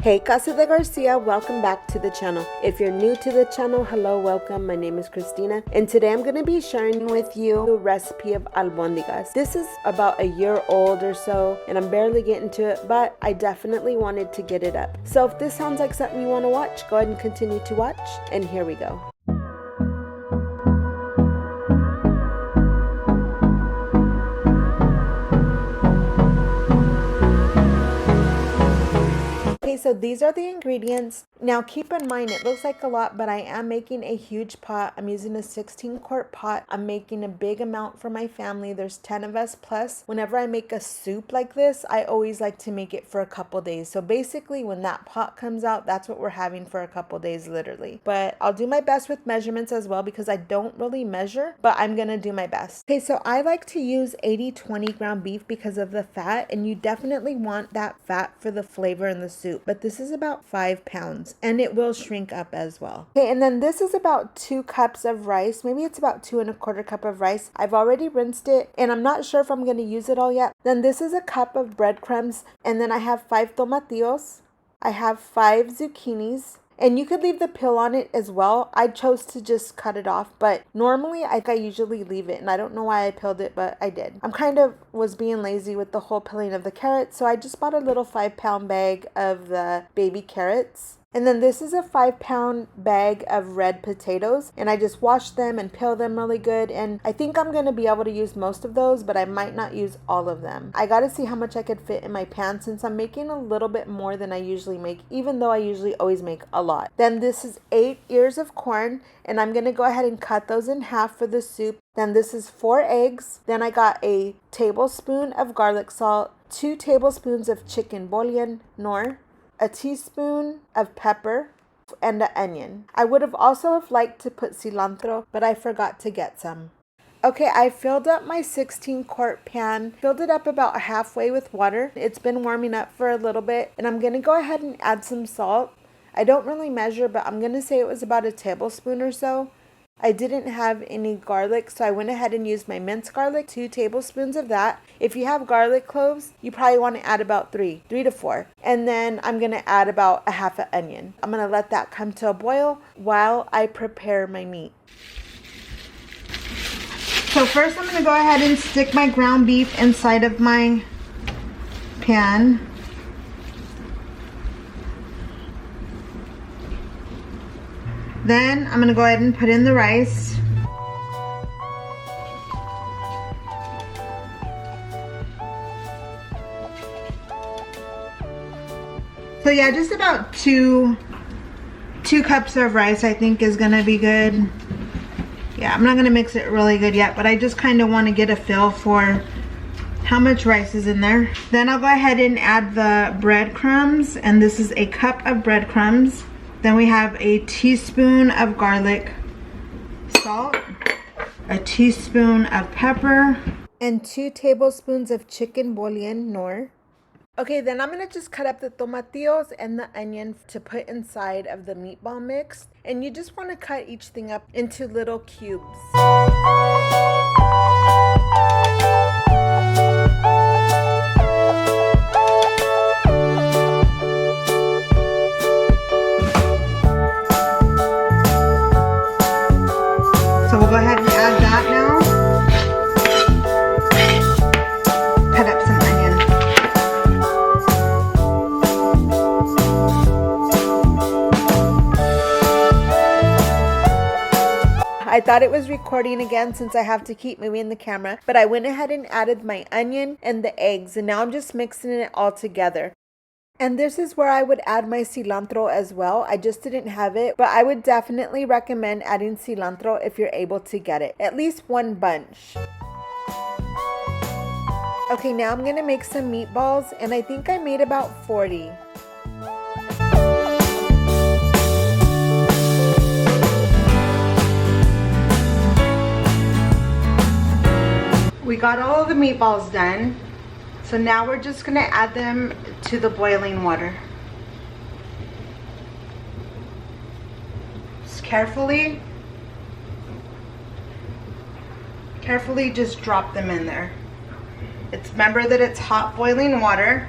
Hey Casa De Garcia, welcome back to the channel. If you're new to the channel, hello, welcome. My name is Christina and today I'm going to be sharing with you a recipe of albondigas. This is about a year old or so and I'm barely getting to it, but I definitely wanted to get it up. So if this sounds like something you want to watch, go ahead and continue to watch, and here we go. Okay, so these are the ingredients. Now keep in mind, it looks like a lot, but I am making a huge pot. I'm using a 16-quart pot. I'm making a big amount for my family. There's 10 of us plus. Whenever I make a soup like this, I always like to make it for a couple days. So basically when that pot comes out, that's what we're having for a couple days literally. But I'll do my best with measurements as well because I don't really measure, but I'm gonna do my best. Okay, so I like to use 80-20 ground beef because of the fat, and you definitely want that fat for the flavor in the soup. But this is about 5 pounds and it will shrink up as well. Okay, and then this is about 2 cups of rice. Maybe it's about 2 1/4 cup of rice. I've already rinsed it and I'm not sure if I'm going to use it all yet. Then this is a cup of breadcrumbs, and then I have 5 tomatillos. I have 5 zucchinis. And you could leave the peel on it as well. I chose to just cut it off, but normally I usually leave it, and I don't know why I peeled it, but I did. I'm kind of was being lazy with the whole peeling of the carrots, so I just bought a little 5-pound bag of the baby carrots. And then this is a 5-pound bag of red potatoes, and I just wash them and peel them really good, and I think I'm going to be able to use most of those, but I might not use all of them. I got to see how much I could fit in my pan since I'm making a little bit more than I usually make, even though I usually always make a lot. Then this is 8 ears of corn, and I'm going to go ahead and cut those in half for the soup. Then this is 4 eggs. Then I got a tablespoon of garlic salt, 2 tablespoons of chicken bouillon, nor a teaspoon of pepper, and an onion. I would have also liked to put cilantro, but I forgot to get some. Okay, I filled up my 16-quart pan, filled it up about halfway with water. It's been warming up for a little bit, and I'm going to go ahead and add some salt. I don't really measure, but I'm going to say it was about a tablespoon or so. I didn't have any garlic, so I went ahead and used my minced garlic, 2 tablespoons of that. If you have garlic cloves, you probably want to add about 3 to 4. And then I'm going to add about a half an onion. I'm going to let that come to a boil while I prepare my meat. So first I'm going to go ahead and stick my ground beef inside of my pan. Then I'm going to go ahead and put in the rice. So yeah, just about two cups of rice I think is going to be good. Yeah, I'm not going to mix it really good yet, but I just kind of want to get a feel for how much rice is in there. Then I'll go ahead and add the breadcrumbs, and this is a cup of breadcrumbs. Then we have a teaspoon of garlic salt, a teaspoon of pepper, and 2 tablespoons of chicken bouillon, nor. Okay, then I'm going to just cut up the tomatillos and the onion to put inside of the meatball mix. And you just want to cut each thing up into little cubes. We'll go ahead and add that now. Cut up some onion. I thought it was recording again since I have to keep moving the camera, but I went ahead and added my onion and the eggs, and now I'm just mixing it all together. And this is where I would add my cilantro as well. I just didn't have it, but I would definitely recommend adding cilantro if you're able to get it. At least 1 bunch. Okay, now I'm gonna make some meatballs, and I think I made about 40. We got all of the meatballs done. So now we're just gonna add them to the boiling water. Just carefully just drop them in there. Remember that it's hot boiling water.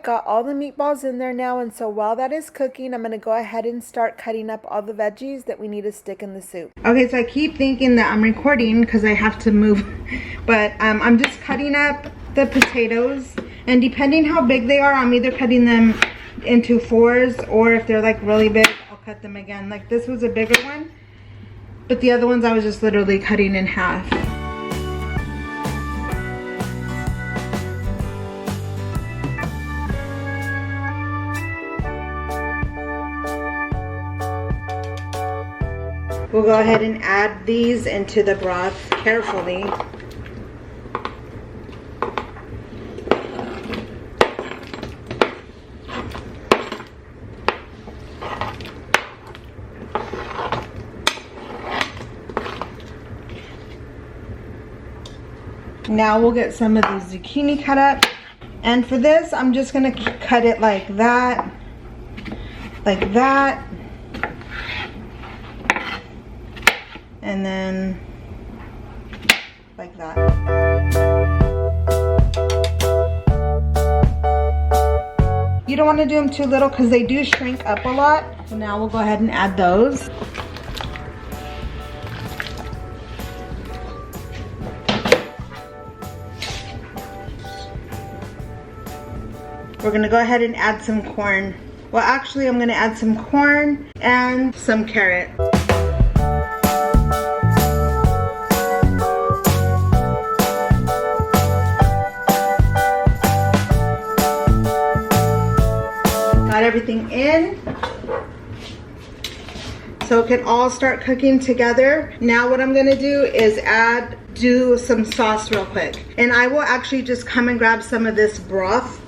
got all the meatballs in there now, and so while that is cooking, I'm gonna go ahead and start cutting up all the veggies that we need to stick in the soup. Okay, so I keep thinking that I'm recording because I have to move, but I'm just cutting up the potatoes, and depending how big they are, I'm either cutting them into 4s, or if they're like really big, I'll cut them again. Like this was a bigger one, but the other ones I was just literally cutting in half. We'll go ahead and add these into the broth carefully. Now we'll get some of the zucchini cut up. And for this, I'm just gonna cut it like that, and then like that. You don't want to do them too little because they do shrink up a lot. So now we'll go ahead and add those. We're gonna go ahead and add some corn. Well, actually, I'm gonna add some corn and some carrot. Got everything in, so it can all start cooking together. Now what I'm gonna do is do some sauce real quick, and I will actually just come and grab some of this broth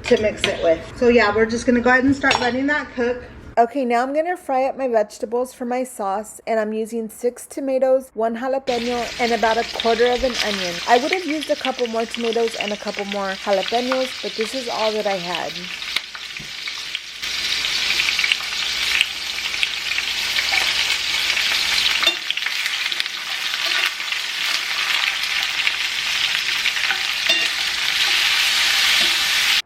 to mix it with. So yeah, we're just gonna go ahead and start letting that cook. Okay, now I'm gonna fry up my vegetables for my sauce, and I'm using 6 tomatoes, 1 jalapeno, and about 1/4 of an onion. I would have used a couple more tomatoes and a couple more jalapenos, but this is all that I had.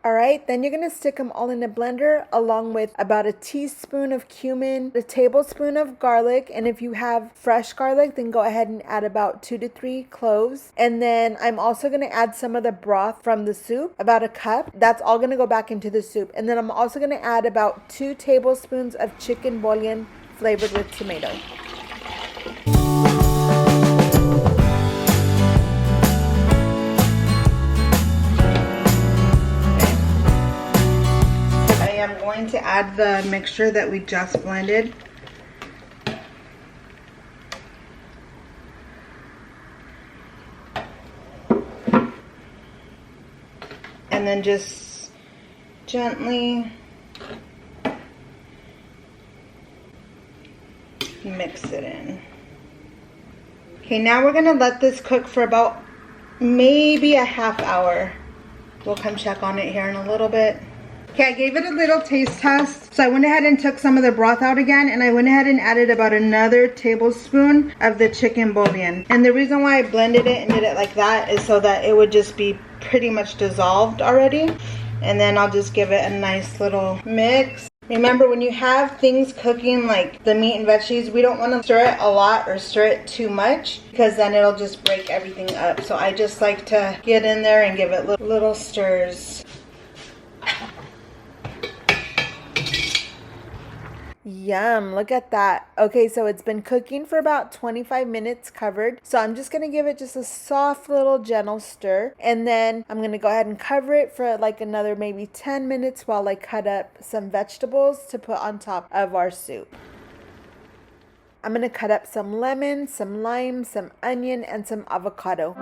Alright, then you're going to stick them all in a blender along with about 1 teaspoon of cumin, 1 tablespoon of garlic, and if you have fresh garlic, then go ahead and add about 2 to 3 cloves. And then I'm also going to add some of the broth from the soup, about 1 cup. That's all going to go back into the soup. And then I'm also going to add about 2 tablespoons of chicken bouillon flavored with tomato. I'm going to add the mixture that we just blended. And then just gently mix it in. Okay, now we're gonna let this cook for about maybe a ½ hour. We'll come check on it here in a little bit. Okay, I gave it a little taste test. So I went ahead and took some of the broth out again, and I went ahead and added about another tablespoon of the chicken bouillon. And the reason why I blended it and did it like that is so that it would just be pretty much dissolved already. And then I'll just give it a nice little mix. Remember, when you have things cooking like the meat and veggies, we don't want to stir it a lot or stir it too much because then it'll just break everything up. So I just like to get in there and give it little stirs. Yum, look at that. Okay, so it's been cooking for about 25 minutes covered. So I'm just gonna give it just a soft little gentle stir. And then I'm gonna go ahead and cover it for like another maybe 10 minutes while I cut up some vegetables to put on top of our soup. I'm gonna cut up some lemon, some lime, some onion, and some avocado.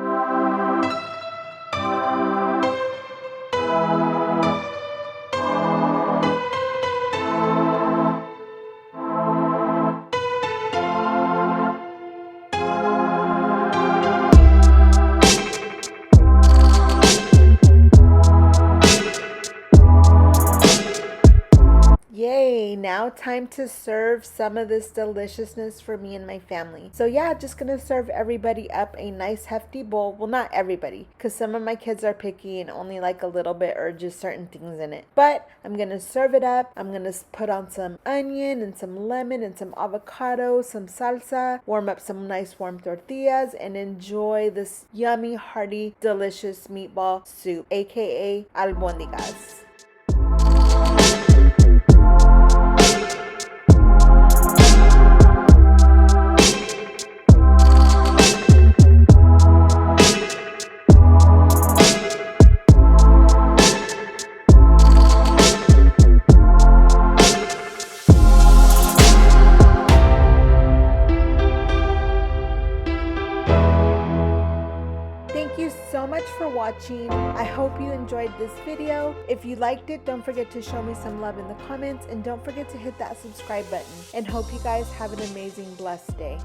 Now now time to serve some of this deliciousness for me and my family. So yeah, just gonna serve everybody up a nice hefty bowl. Well, not everybody, because some of my kids are picky and only like a little bit or just certain things in it. But I'm gonna serve it up. I'm gonna put on some onion and some lemon and some avocado, some salsa, warm up some nice warm tortillas, and enjoy this yummy, hearty, delicious meatball soup, aka albondigas. Thank you so much for watching. I hope you enjoyed this video. If you liked it, don't forget to show me some love in the comments, and don't forget to hit that subscribe button, and hope you guys have an amazing, blessed day.